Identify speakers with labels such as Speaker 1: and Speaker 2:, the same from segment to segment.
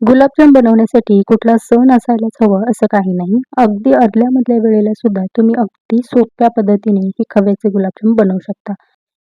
Speaker 1: गुलाबजाम बनवण्यासाठी कुठला सण असायलाच हवं असं काही नाही. अगदी अदल्या-मधल्या वेळेला सुद्धा तुम्ही अगदी सोप्या पद्धतीने हे खव्याचे गुलाबजाम बनवू शकता.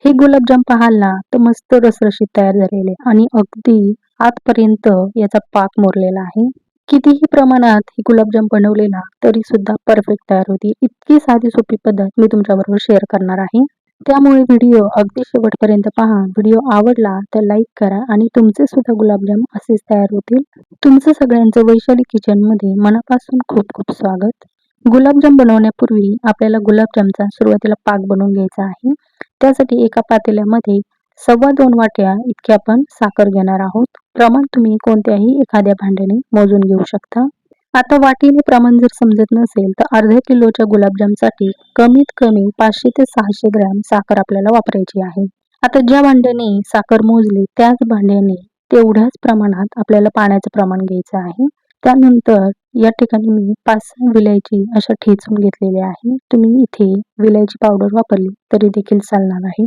Speaker 1: हे गुलाबजाम पाहाल ना तर मस्त रसरशीत तयार झालेले आणि अगदी आतपर्यंत याचा पाक मुरलेला आहे. कितीही प्रमाणात हे गुलाबजाम बनवले ना तरी सुद्धा परफेक्ट तयार होतील. इतकी साधी सोपी पद्धत मी तुमच्याबरोबर शेअर करणार आहे. त्यामुळे व्हिडिओ अगदी शेवटपर्यंत पहा. व्हिडिओ आवडला तर लाईक करा आणि तुमचे सुद्धा गुलाबजाम असेच तयार होतील. तुमचं सगळ्यांचं वैशाली किचनमध्ये मनापासून खूप खूप स्वागत. गुलाबजाम बनवण्यापूर्वी आपल्याला गुलाबजामचा सुरुवातीला पाक बनवून घ्यायचा आहे. त्यासाठी एका पातेल्यामध्ये 2.25 वाट्या इतकी आपण साखर घेणार आहोत. प्रमाण तुम्ही कोणत्याही एखाद्या भांड्याने मोजून घेऊ शकता. आता वाटीने प्रमाण जर समजत नसेल तर अर्ध्या किलोच्या गुलाबजामसाठी कमीत कमी 500 ते 600 ग्रॅम साखर आपल्याला वापरायची आहे. आता ज्या भांड्याने साखर मोजली त्याच भांड्याने तेवढ्याच प्रमाणात आपल्याला पाण्याचं प्रमाण घ्यायचं आहे. त्यानंतर या ठिकाणी मी 5-6 विलायची अशा ठेचून घेतलेल्या आहे. तुम्ही इथे विलायची पावडर वापरली तरी देखील चालणार आहे.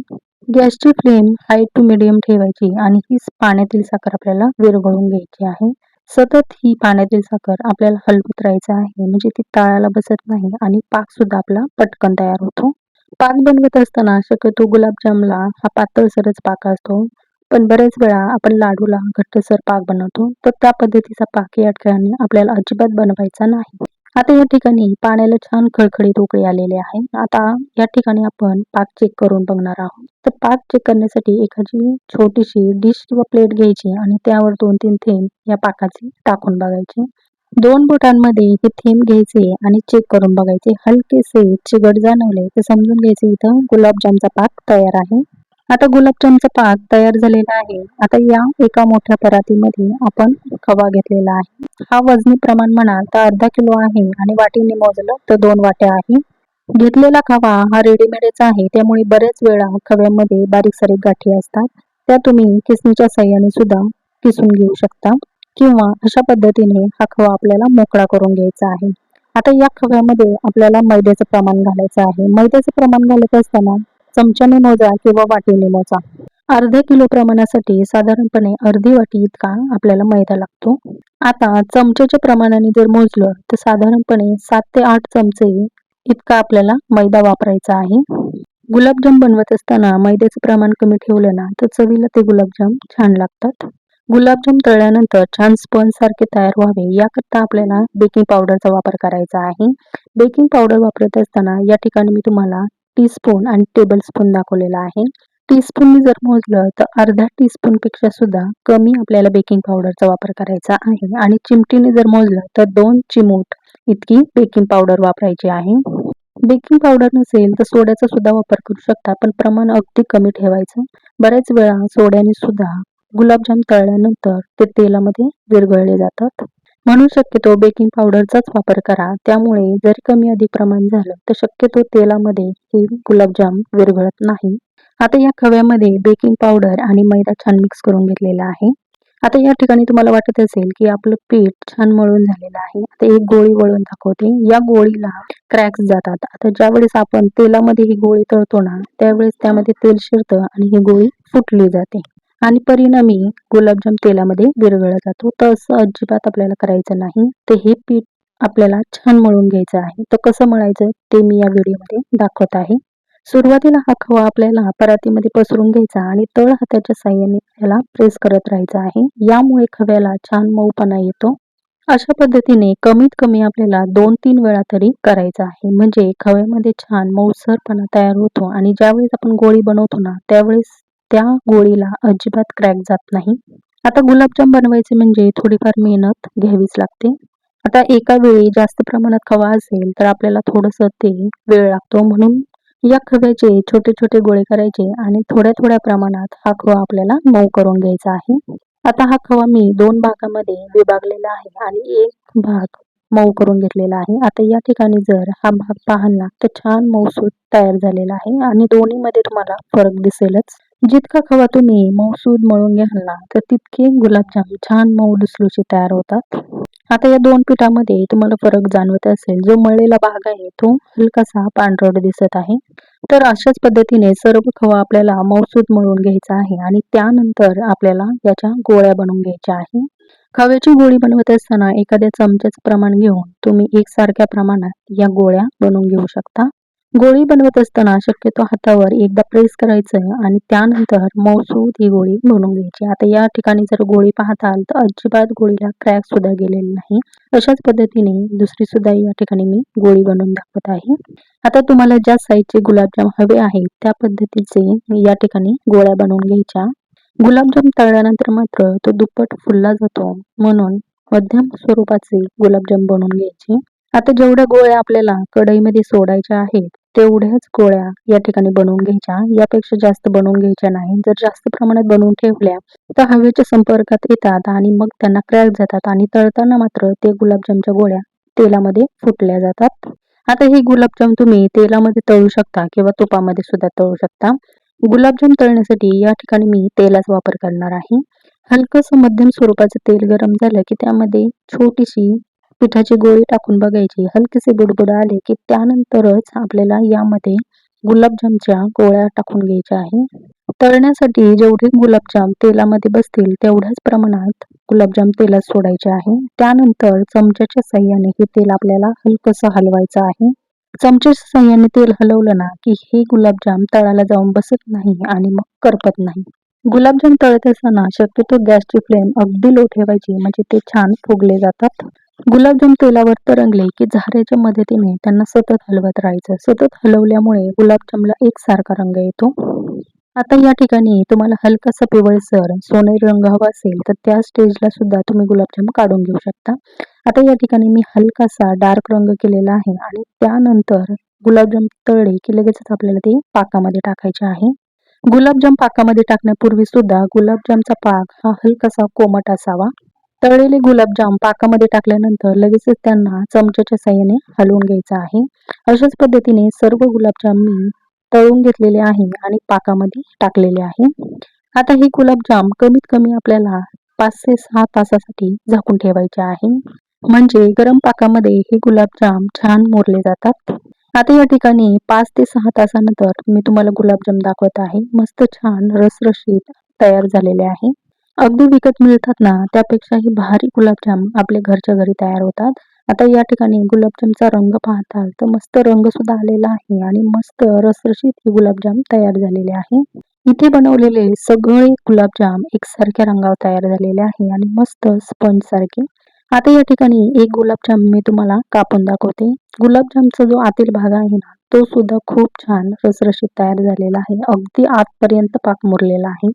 Speaker 1: गॅसची फ्लेम हाय टू मिडियम ठेवायची आणि ही पाण्यातील साखर आपल्याला विरघळून घ्यायची आहे. सतत ही पाण्यातील साखर आपल्याला हलवत राहायचं आहे म्हणजे ती तळाला बसत नाही आणि पाक सुद्धा आपला पटकन तयार होतो. पाक बनवत असताना शक्यतो गुलाबजामला हा पातळसरच पाक असतो. पण बरेच वेळा आपण लाडूला घट्टसर पाक बनवतो तर त्या पद्धतीचा पाक या ठिकाणी आपल्याला अजिबात बनवायचा नाही. आता या ठिकाणी पाण्याला छान खळखळीत उकळी आलेले आहे. आता या ठिकाणी आपण पाक चेक करून बघणार आहोत. तर पाक चेक करण्यासाठी एखादी छोटीशी डिश किंवा प्लेट घ्यायची आणि त्यावर 2-3 थेंब या पाकाचे टाकून बघायचे. 2 बोटांमध्ये हे थेंब घ्यायचे आणि चेक करून बघायचे. हलकेसे चिकट जाणवले तर समजून घ्यायचे इथं गुलाबजामचा पाक तयार आहे. आता गुलाबजामचा पाक तयार झालेला आहे. आता या एका मोठ्या परातीमध्ये आपण खवा घेतलेला आहे. हा वजनी प्रमाण म्हणाल तर अर्धा किलो आहे आणि वाटीने मोजलं तर 2 वाट्या आहे. घेतलेला खवा हा रेडीमेडच आहे त्यामुळे बरेच वेळा खव्यामध्ये बारीक सारीक गाठी असतात. त्या तुम्ही किसणीच्या साहाय्याने सुद्धा किसून घेऊ शकता किंवा अशा पद्धतीने हा खवा आपल्याला मोकळा करून घ्यायचा आहे. आता या खव्यामध्ये आपल्याला मैद्याचं प्रमाण घालायचं आहे. मैद्याचं प्रमाण घालत असताना चमच्याने मोजा किंवा वाटीने मोजा. अर्ध्या किलो प्रमाणासाठी साधारणपणे अर्धी वाटी इतका आपल्याला मैदा लागतो. आता चमच्याच्या प्रमाणाने जर मोजलं तर साधारणपणे 7 ते 8 चमचे इतका आपल्याला मैदा वापरायचा आहे. गुलाबजाम बनवत असताना मैद्याचं प्रमाण कमी ठेवलं ना तर चवीला ते गुलाबजाम छान लागतात. गुलाबजाम तळल्यानंतर छान स्पंज सारखे तयार व्हावे याकरता आपल्याला बेकिंग पावडरचा वापर करायचा आहे. बेकिंग पावडर वापरत असताना या ठिकाणी मी तुम्हाला टीस्पून आणि टेबलस्पून दाखवलेला आहे. टीस्पूनने जर मोजलं तर अर्धा टीस्पून पेक्षा सुद्धा कमी आपल्याला बेकिंग पावडरचा वापर करायचा आहे आणि चिमटीने जर मोजलं तर 2 चिमूट इतकी बेकिंग पावडर वापरायची आहे. बेकिंग पावडर नसेल तर सोड्याचा सुद्धा वापर करू शकता पण प्रमाण अगदी कमी ठेवायचं. बऱ्याच वेळा सोड्याने सुद्धा गुलाबजाम तळल्यानंतर ते तेलामध्ये विरघळले जातात. म्हणून शक्यतो बेकिंग पावडरचाच वापर करा. त्यामुळे जरी कमी अधिक प्रमाण झालं तर शक्यतो तेलामध्ये हे गुलाबजाम विरघळत नाही. आता या खव्यामध्ये बेकिंग पावडर आणि मैदा छान मिक्स करून घेतलेला आहे. आता या ठिकाणी तुम्हाला वाटत असेल की आपलं पीठ छान मळून झालेलं आहे. आता एक गोळी वळून दाखवते. या गोळीला क्रॅक्स जातात. आता ज्यावेळेस आपण तेलामध्ये ही गोळी तळतो ना त्यावेळेस त्यामध्ये तेल शिरतं आणि ही गोळी फुटली जाते आणि परिणामी गुलाबजाम तेलामध्ये विरघळला जातो. तर असं अजिबात आपल्याला करायचं नाही. तर हे पीठ आपल्याला छान मळून घ्यायचं आहे. तर कसं मळायचं ते मी या व्हिडिओमध्ये दाखवत आहे. सुरुवातीला हा खवा आपल्याला परातीमध्ये पसरून घ्यायचा आणि तळ हाताच्या साहाय्याने याला प्रेस करत राहायचं आहे. यामुळे खव्याला छान मऊपणा येतो. अशा पद्धतीने कमीत कमी आपल्याला 2-3 वेळा तरी करायचं आहे म्हणजे खव्यामध्ये छान मऊसरपणा तयार होतो आणि ज्यावेळेस आपण गोळी बनवतो ना त्यावेळेस त्या गोळीला अजिबात क्रॅक जात नाही. आता गुलाबजाम बनवायचे म्हणजे थोडीफार मेहनत घ्यावीच लागते. आता एका वेळी जास्त प्रमाणात खवा असेल तर आपल्याला थोडंसं ते वेळ लागतो म्हणून या खव्याचे छोटे छोटे गोळे करायचे आणि थोड्या थोड्या प्रमाणात हा खवा आपल्याला मऊ करून घ्यायचा आहे. आता हा खवा मी 2 भागामध्ये विभागलेला आहे आणि एक भाग मऊ करून घेतलेला आहे. आता या ठिकाणी जर हा भाग पाहाल ना तर छान मऊसूत तयार झालेला आहे आणि दोन्हीमध्ये तुम्हाला फरक दिसेलच. जितका खवा तुम्ही मऊसूद मळून घ्याल ना तर तितके गुलाबजाम छान मऊ लुसलुशीत तयार होतात. आता या 2 पिठामध्ये तुम्हाला फरक जाणवत असेल. जो मळलेला भाग आहे तो हलकासा पांढरट दिसत आहे. तर अशाच पद्धतीने सर्व खवा आपल्याला मऊसूत मळून घ्यायचा आहे आणि त्यानंतर आपल्याला याच्या गोळ्या बनवून घ्यायच्या आहे. खव्याची गोळी बनवत असताना एखाद्या चमच्याचं प्रमाण घेऊन तुम्ही एकसारख्या प्रमाणात या गोळ्या बनवून घेऊ शकता. गोळी बनवत असताना शक्यतो हातावर एकदा प्रेस करायचं आणि त्यानंतर मऊसूत ही गोळी बनवून घ्यायची. आता या ठिकाणी जर गोळी पाहताल तर अजिबात गोळीला क्रॅक सुद्धा गेलेले नाही. अशाच पद्धतीने दुसरी सुद्धा या ठिकाणी मी गोळी बनवून दाखवत आहे. आता तुम्हाला ज्या साईजचे गुलाबजाम हवे आहेत त्या पद्धतीचे या ठिकाणी गोळ्या बनवून घ्यायच्या. गुलाबजाम तळल्यानंतर मात्र तो दुप्पट फुलला जातो, म्हणून मध्यम स्वरूपाचे गुलाबजाम बनवून घ्यायचे. आता जेवढ्या गोळ्या आपल्याला कढईमध्ये सोडायच्या आहेत तेवढ्याच गोळ्या या ठिकाणी बनवून घ्यायच्या. यापेक्षा जास्त बनवून घ्यायच्या नाही. जर जास्त प्रमाणात बनवून ठेवल्या तर हवेच्या संपर्कात येतात आणि मग त्यांना क्रॅक जातात आणि तळताना मात्र ते गुलाबजामच्या गोळ्या तेलामध्ये फुटल्या जातात. आता हे गुलाबजाम तुम्ही तेलामध्ये तळू शकता किंवा तुपामध्ये सुद्धा तळू शकता. गुलाबजाम तळण्यासाठी या ठिकाणी मी तेलाचा वापर करणार आहे. हलकंसं मध्यम स्वरूपाचं तेल गरम झालं की त्यामध्ये छोटीशी पिठाची गोळी टाकून बघायची. हलकेसे बुडबुड आले की त्यानंतरच आपल्याला यामध्ये गुलाबजामच्या गोळ्या टाकून घ्यायच्या आहे. तळण्यासाठी जेवढे गुलाबजाम तेलामध्ये बसतील तेवढ्याच प्रमाणात गुलाबजाम तेलात सोडायचे आहे. त्यानंतर चमच्याच्या साहाय्याने हे तेल आपल्याला हलकंसं हलवायचं आहे. चमच्याच्या साहाय्याने तेल हलवलं ना की हे गुलाबजाम तळाला जाऊन बसत नाही आणि मग करपत नाही. गुलाबजाम तळत असताना शक्यतो गॅसची फ्लेम अगदी लो ठेवायची, म्हणजे ते छान फुगले जातात. गुलाबजाम तेलावर तरंगले की झाऱ्याच्या मदतीने त्यांना सतत हलवत राहायचं. सतत हलवल्यामुळे गुलाबजामला एकसारखा रंग येतो. आता या ठिकाणी तुम्हाला हलकासा पिवळसर सोनेरी रंग हवा असेल तर त्या स्टेजला सुद्धा तुम्ही गुलाबजाम काढून घेऊ शकता. आता या ठिकाणी मी हलकासा डार्क रंग केलेला आहे आणि त्यानंतर गुलाबजाम तळले की लगेचच आपल्याला ते पाकामध्ये टाकायचे आहे. गुलाबजाम पाकामध्ये टाकण्यापूर्वी सुद्धा गुलाबजामचा पाक हा हलकासा कोमट असावा. तळलेले गुलाबजाम पाकामध्ये टाकल्यानंतर लगेचच त्यांना चमच्याच्या साहाय्याने हलवून घ्यायचं आहे. अशाच पद्धतीने सर्व गुलाबजाम मी तळून घेतलेले आहे आणि पाकामध्ये टाकलेले आहे. आता हे गुलाबजाम कमीत कमी आपल्याला 5 ते 6 तासासाठी झाकून ठेवायचे आहे. म्हणजे गरम पाकामध्ये हे गुलाबजाम छान मुरले जातात. आता या ठिकाणी 5 ते 6 तासानंतर मी तुम्हाला गुलाबजाम दाखवत आहे. मस्त छान रसरशीत तयार झालेले आहे. अगदी विकत मिळतात ना त्यापेक्षाही भारी गुलाबजाम आपल्या घरच्या घरी तयार होतात. आता या ठिकाणी गुलाबजामचा रंग पाहताल तर मस्त रंग सुद्धा आलेला आहे आणि मस्त रसरशीत हे गुलाबजाम तयार झालेले आहे. इथे बनवलेले सगळे गुलाबजाम एकसारख्या रंगावर तयार झालेले आहे आणि मस्त स्पंज सारखे. आता या ठिकाणी एक गुलाबजाम मी तुम्हाला कापून दाखवते. गुलाबजामचा जो आतील भाग आहे ना तो सुद्धा खूप छान रसरशीत तयार झालेला आहे. अगदी आतपर्यंत पाक मुरलेला आहे.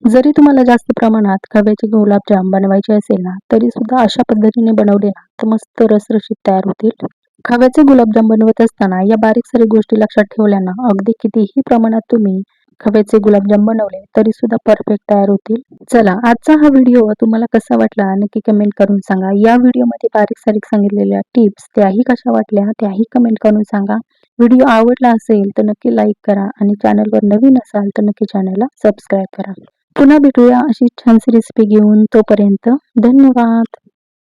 Speaker 1: जरी तुम्हाला जास्त प्रमाणात खव्याचे गुलाबजाम बनवायचे असेल ना तरी सुद्धा अशा पद्धतीने बनवले ना तर मस्त रसरशीत तयार होतील. खव्याचे गुलाबजाम बनवत असताना या बारीक सारी गोष्टी लक्षात ठेवल्या ना अगदी कितीही प्रमाणात तुम्ही खव्याचे गुलाबजाम बनवले तरी सुद्धा परफेक्ट तयार होतील. चला, आजचा हा व्हिडिओ तुम्हाला कसा वाटला नक्की कमेंट करून सांगा. या व्हिडिओमध्ये बारीक सारीक सांगितलेल्या टिप्स त्याही कशा वाटल्या त्याही कमेंट करून सांगा. व्हिडिओ आवडला असेल तर नक्की लाईक करा आणि चॅनलवर नवीन असाल तर नक्की चॅनलला सबस्क्राईब करा. पुन्हा भेटूया अशी छानशी रेसिपी घेऊन. तोपर्यंत धन्यवाद.